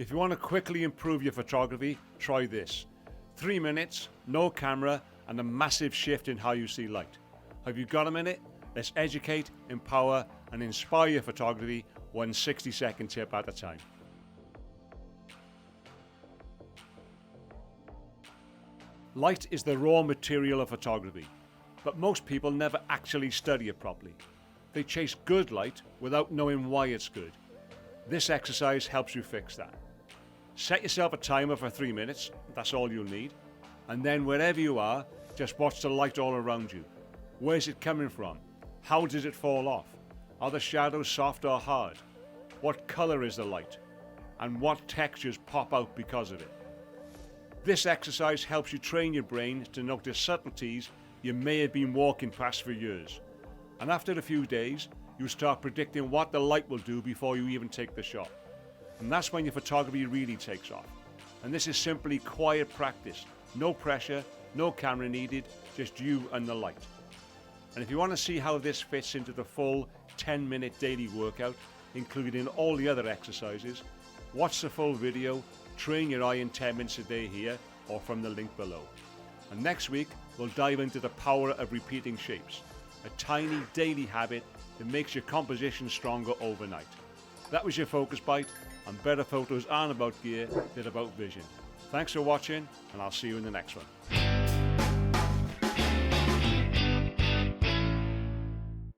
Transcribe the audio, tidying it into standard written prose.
If you want to quickly improve your photography, try this. 3 minutes, no camera, and a massive shift in how you see light. Have you got a minute? Let's educate, empower, and inspire your photography one 60-second tip at a time. Light is the raw material of photography, but most people never actually study it properly. They chase good light without knowing why it's good. This exercise helps you fix that. Set yourself a timer for 3 minutes, that's all you'll need, and then wherever you are, just watch the light all around you. Where's it coming from? How does it fall off? Are the shadows soft or hard? What color is the light? And what textures pop out because of it? This exercise helps you train your brain to notice subtleties you may have been walking past for years. And after a few days, you start predicting what the light will do before you even take the shot. And that's when your photography really takes off. And this is simply quiet practice. No pressure, no camera needed, just you and the light. And if you want to see how this fits into the full 10-minute daily workout, including all the other exercises, watch the full video, train your eye in 10 minutes a day here or from the link below. And next week, we'll dive into the power of repeating shapes, a tiny daily habit that makes your composition stronger overnight. That was your Focus Bite, and better photos aren't about gear, they're about vision. Thanks for watching, and I'll see you in the next one.